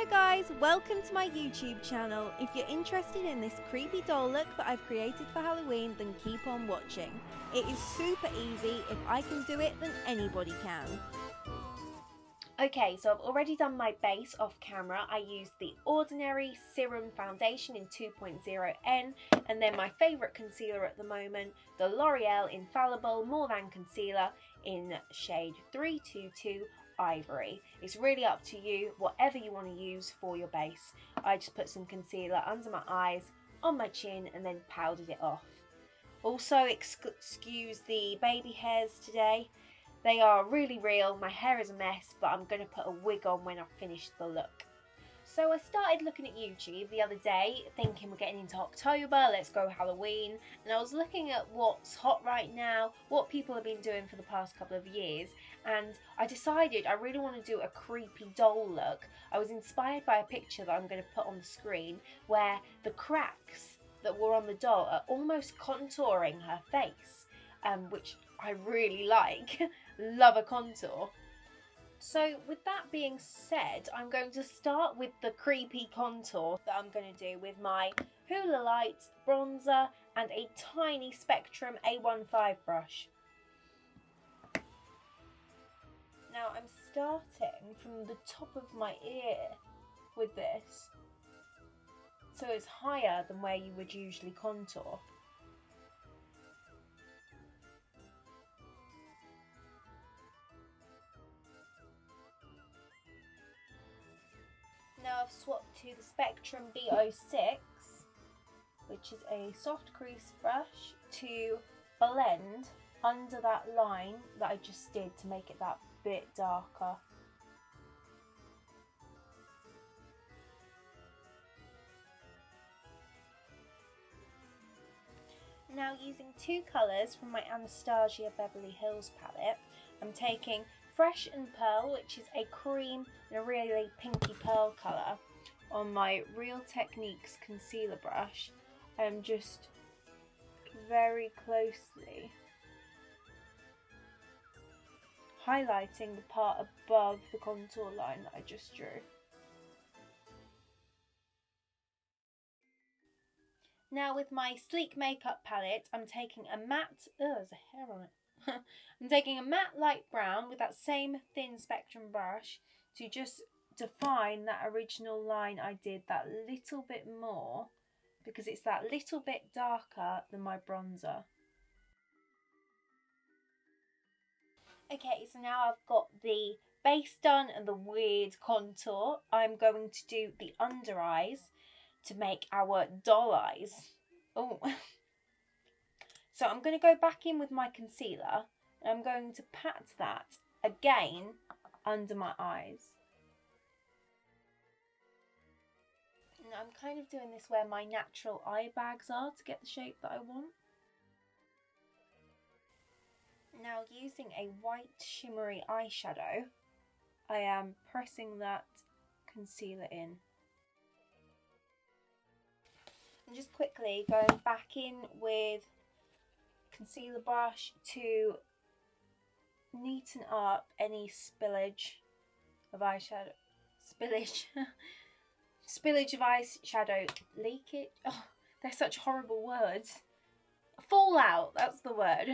Hello guys, welcome to my YouTube channel. If you're interested in this creepy doll look that I've created for Halloween, then keep on watching. It is super easy. If I can do it, then anybody can. Okay, so I've already done my base off camera. I used the Ordinary Serum Foundation in 2.0N and then my favourite concealer at the moment, the L'Oreal Infallible More Than Concealer in shade 322 Ivory. It's really up to you, whatever you want to use for your base. I just put some concealer under my eyes, on my chin, and then powdered it off. Also, excuse the baby hairs today. They are really real. My hair is a mess, but I'm going to put a wig on when I've finished the look. So I started looking at YouTube the other day, thinking we're getting into October, let's go Halloween. And I was looking at what's hot right now, what people have been doing for the past couple of years. And I decided I really want to do a creepy doll look. I was inspired by a picture that I'm going to put on the screen where the cracks that were on the doll are almost contouring her face, which I really like. Love a contour. So with that being said, I'm going to start with the creepy contour that I'm going to do with my Hoola Light bronzer and a tiny Spectrum A15 brush. Now I'm starting from the top of my ear with this, so it's higher than where you would usually contour. Now I've swapped to the Spectrum B06, which is a soft crease brush, to blend under that line that I just did to make it that bit darker. Now using two colours from my Anastasia Beverly Hills palette, I'm taking Fresh and Pearl, which is a cream and a really pinky pearl colour, on my Real Techniques concealer brush. I'm just very closely highlighting the part above the contour line that I just drew. Now with my Sleek Makeup palette, I'm taking a matte, there's a hair on it. I'm taking a matte light brown with that same thin Spectrum brush to just define that original line I did that little bit more, because it's that little bit darker than my bronzer. Okay, so now I've got the base done and the weird contour. I'm going to do the under eyes to make our doll eyes. Oh. So I'm going to go back in with my concealer and I'm going to pat that again under my eyes. And I'm kind of doing this where my natural eye bags are to get the shape that I want. Now using a white shimmery eyeshadow, I am pressing that concealer in. And just quickly going back in with concealer brush to neaten up any spillage of eyeshadow. Spillage of eyeshadow. Leakage? Oh, they're such horrible words. Fallout, that's the word.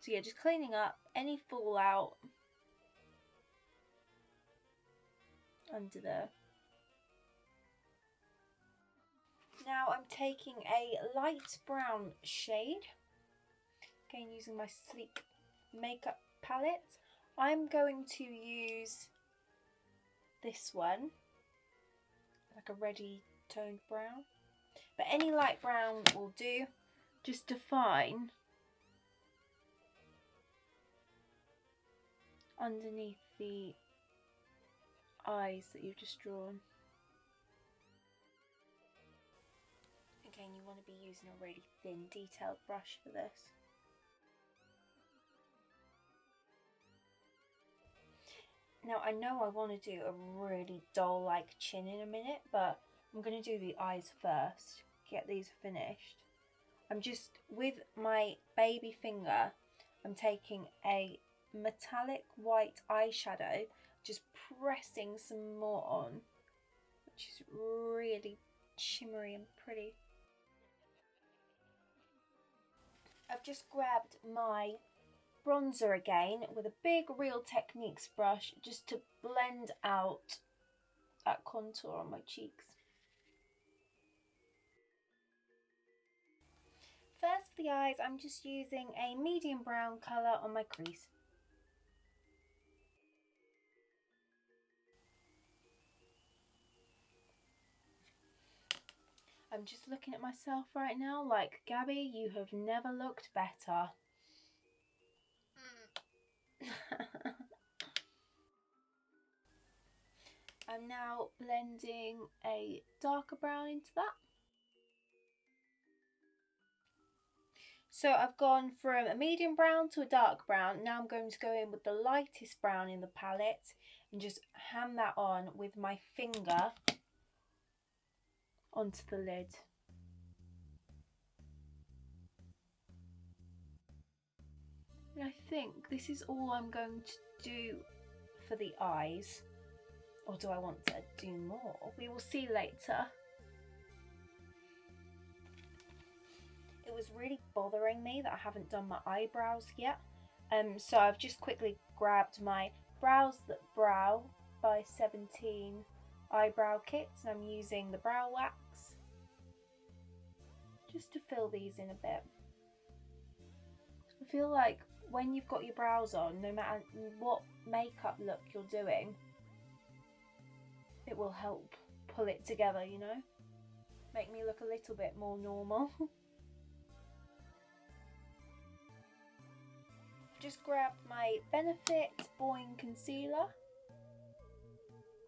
So yeah, just cleaning up any fallout under there. Now I'm taking a light brown shade, again using my Sleek Makeup palette. I'm going to use this one, like a reddy toned brown, but any light brown will do. Just define underneath the eyes that you've just drawn. Again, you want to be using a really thin detailed brush for this. Now I know I want to do a really doll-like chin in a minute, but I'm going to do the eyes first, get these finished. I'm just, with my baby finger, I'm taking a metallic white eyeshadow just pressing some more on, which is really shimmery and pretty. I've just grabbed my bronzer again with a big Real Techniques brush just to blend out that contour on my cheeks. First for the eyes, I'm just using a medium brown colour on my crease. I'm just looking at myself right now like, Gabby, you have never looked better. I'm now blending a darker brown into that. So I've gone from a medium brown to a dark brown. Now I'm going to go in with the lightest brown in the palette and just hand that on with my finger onto the lid. And I think this is all I'm going to do for the eyes. Or do I want to do more? We will see later. It was really bothering me that I haven't done my eyebrows yet. So I've just quickly grabbed my Brows That Brow by 17 eyebrow kits, and I'm using the brow wax just to fill these in a bit. I feel like when you've got your brows on, no matter what makeup look you're doing, it will help pull it together, you know? Make me look a little bit more normal. Just grabbed my Benefit Boing Concealer.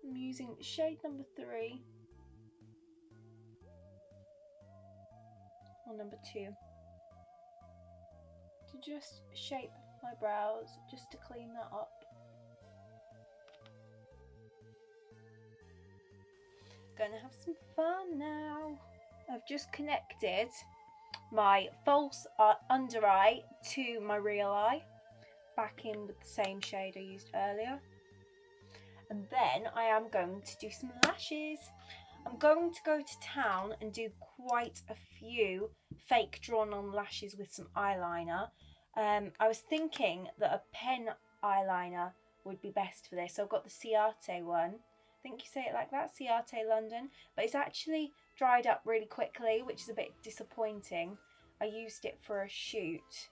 I'm using shade number 3 or number 2 to just shape my brows, just to clean that up. Gonna have some fun now. I've just connected my false under eye to my real eye, back in with the same shade I used earlier. And then I am going to do some lashes. I'm going to go to town and do quite a few fake drawn on lashes with some eyeliner. I was thinking that a pen eyeliner would be best for this. So I've got the Ciate one. I think you say it like that, Ciate London. But it's actually dried up really quickly, which is a bit disappointing. I used it for a shoot.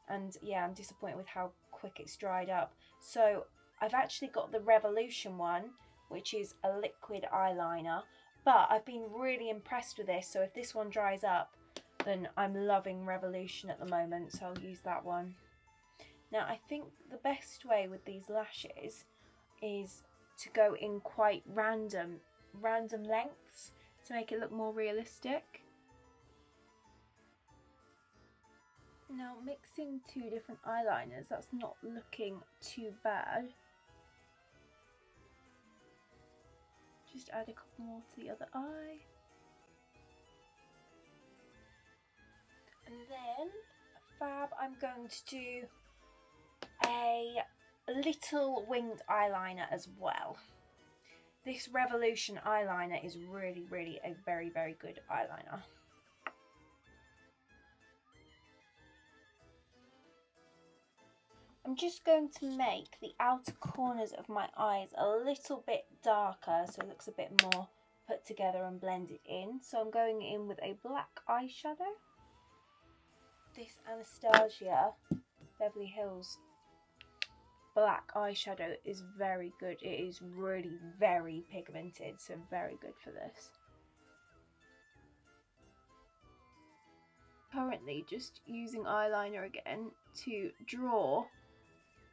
And yeah, I'm disappointed with how quick it's dried up. So I've actually got the Revolution one, which is a liquid eyeliner. But I've been really impressed with this. So if this one dries up, then I'm loving Revolution at the moment. So I'll use that one. Now I think the best way with these lashes is to go in quite random lengths to make it look more realistic. Now mixing 2 different eyeliners, that's not looking too bad. Just add a couple more to the other eye. And then, fab, I'm going to do a little winged eyeliner as well. This Revolution eyeliner is really, really a very, very good eyeliner. I'm just going to make the outer corners of my eyes a little bit darker so it looks a bit more put together and blended in. So I'm going in with a black eyeshadow. This Anastasia Beverly Hills black eyeshadow is very good. It is really very pigmented, so very good for this. Currently just using eyeliner again to draw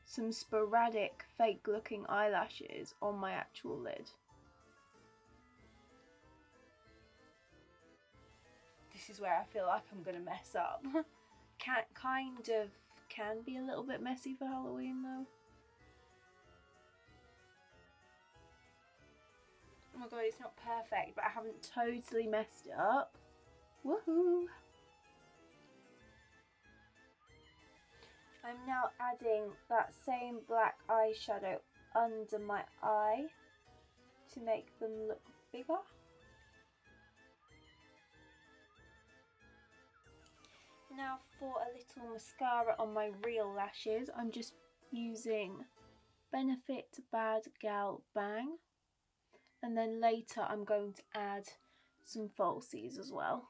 some sporadic fake looking eyelashes on my actual lid. This is where I feel like I'm gonna mess up. Can be a little bit messy for Halloween though. Oh my god, it's not perfect, but I haven't totally messed it up. Woohoo! I'm now adding that same black eyeshadow under my eye to make them look bigger. Now for a little mascara on my real lashes, I'm just using Benefit Bad Gal Bang, and then later I'm going to add some falsies as well.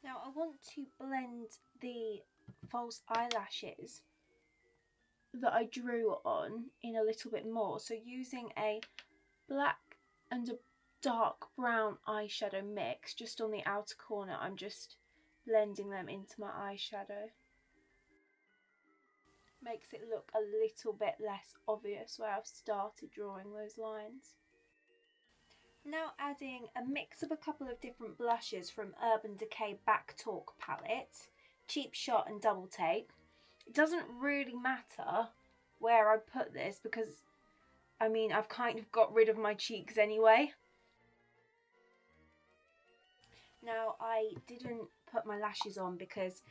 Now I want to blend the false eyelashes that I drew on in a little bit more, so using a black and a dark brown eyeshadow mix just on the outer corner, I'm just blending them into my eyeshadow. Makes it look a little bit less obvious where I've started drawing those lines. Now adding a mix of a couple of different blushes from Urban Decay Back Talk palette, Cheap Shot and Double Take. It doesn't really matter where I put this because, I mean, I've kind of got rid of my cheeks anyway. Now I didn't put my lashes on because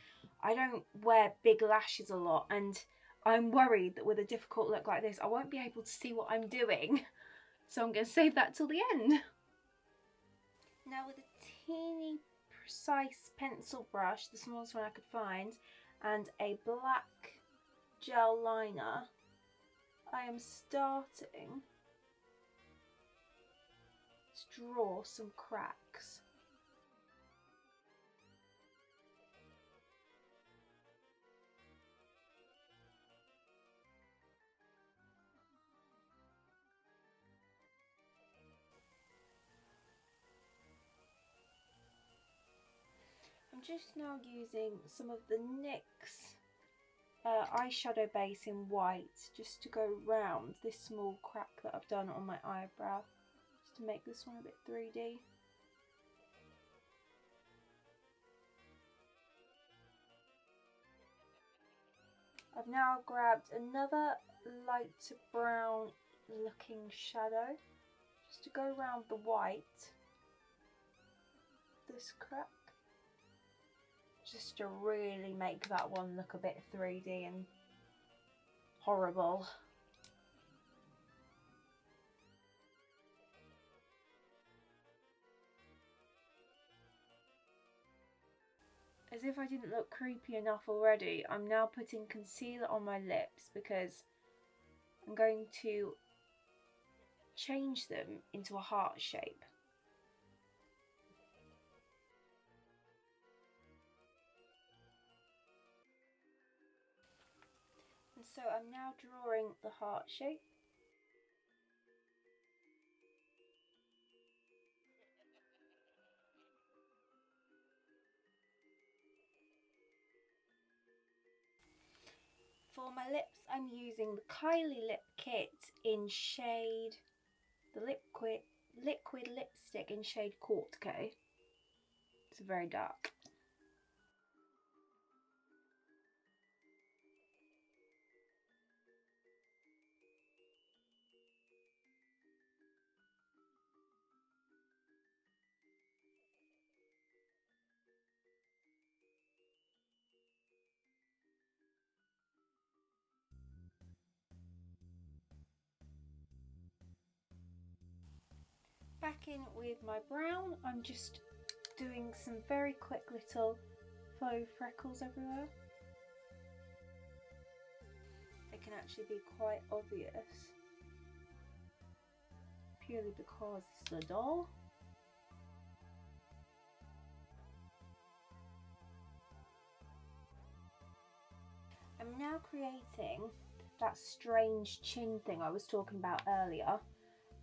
I don't wear big lashes a lot, and I'm worried that with a difficult look like this I won't be able to see what I'm doing, so I'm going to save that till the end. Now with a teeny precise pencil brush, the smallest one I could find, and a black gel liner, I am starting to draw some cracks. I'm just now using some of the NYX eyeshadow base in white just to go round this small crack that I've done on my eyebrow, just to make this one a bit 3D. I've now grabbed another light brown looking shadow just to go around the white, this crack, just to really make that one look a bit 3D and horrible. As if I didn't look creepy enough already, I'm now putting concealer on my lips because I'm going to change them into a heart shape. And so I'm now drawing the heart shape. For my lips, I'm using the Kylie Lip Kit in shade, the liquid lipstick in shade Courtco. It's very dark. Back in with my brown, I'm just doing some very quick little faux freckles everywhere. They can actually be quite obvious, purely because it's the doll. I'm now creating that strange chin thing I was talking about earlier,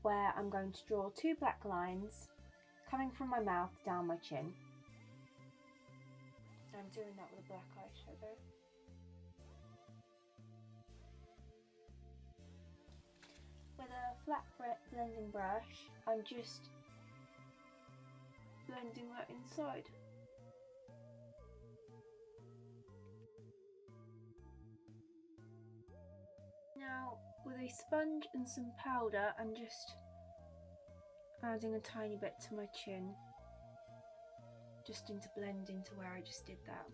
where I'm going to draw two black lines coming from my mouth down my chin. I'm doing that with a black eyeshadow. With a flat blending brush, I'm just blending that inside. Now, with a sponge and some powder, I'm just adding a tiny bit to my chin, just to blend into where I just did that.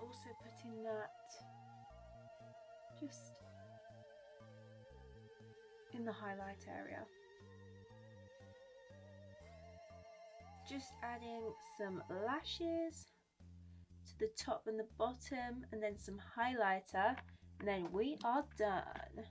also putting that just in the highlight area. Just adding some lashes to the top and the bottom, and then some highlighter, and then we are done.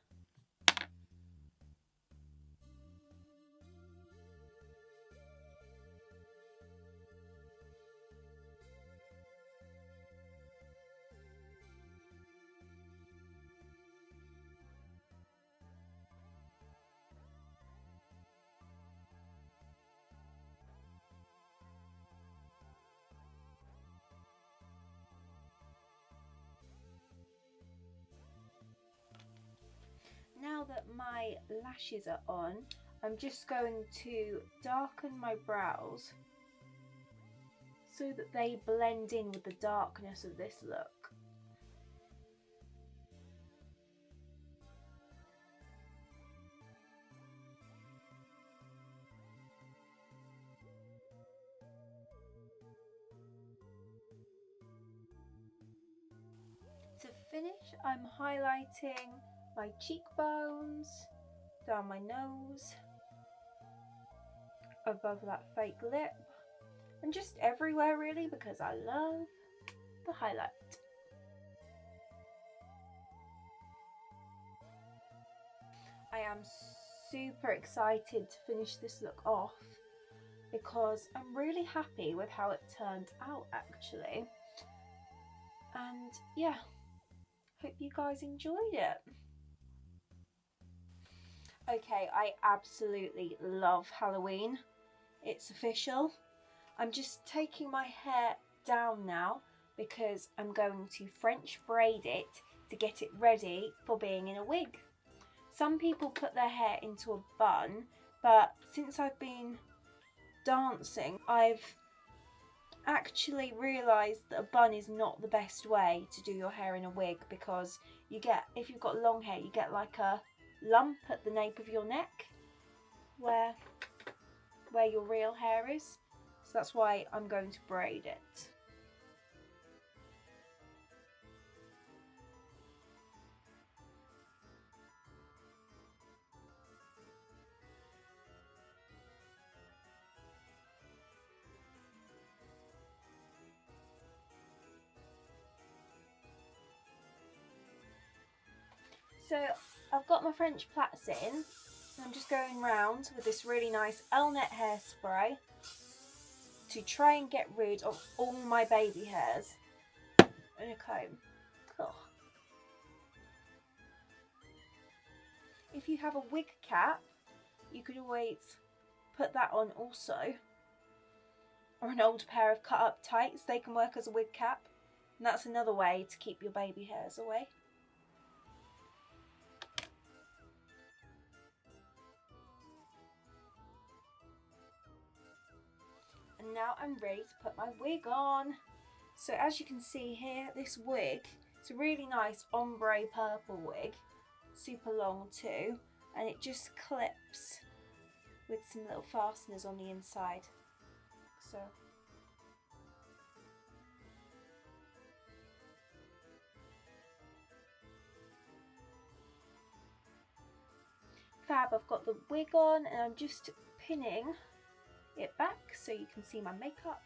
Now that my lashes are on, I'm just going to darken my brows so that they blend in with the darkness of this look. To finish, I'm highlighting my cheekbones, down my nose, above that fake lip, and just everywhere really, because I love the highlight. I am super excited to finish this look off because I'm really happy with how it turned out actually. And yeah, hope you guys enjoyed it. Okay, I absolutely love Halloween. It's official. I'm just taking my hair down now because I'm going to French braid it to get it ready for being in a wig. Some people put their hair into a bun, but since I've been dancing, I've actually realised that a bun is not the best way to do your hair in a wig, because you get, if you've got long hair, you get like a lump at the nape of your neck where your real hair is. So that's why I'm going to braid it. So I've got my French plaits in, and I'm just going round with this really nice L-net hairspray to try and get rid of all my baby hairs in a comb. Ugh. If you have a wig cap, you could always put that on also, or an old pair of cut up tights, they can work as a wig cap, and that's another way to keep your baby hairs away. And now I'm ready to put my wig on. So as you can see here, this wig, it's a really nice ombre purple wig, super long too, and it just clips with some little fasteners on the inside. So fab, I've got the wig on and I'm just pinning it back so you can see my makeup.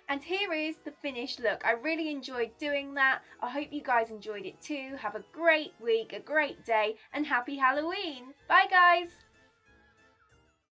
And here is the finished look. I really enjoyed doing that. I hope you guys enjoyed it too. Have a great week, a great day, and happy Halloween. Bye guys.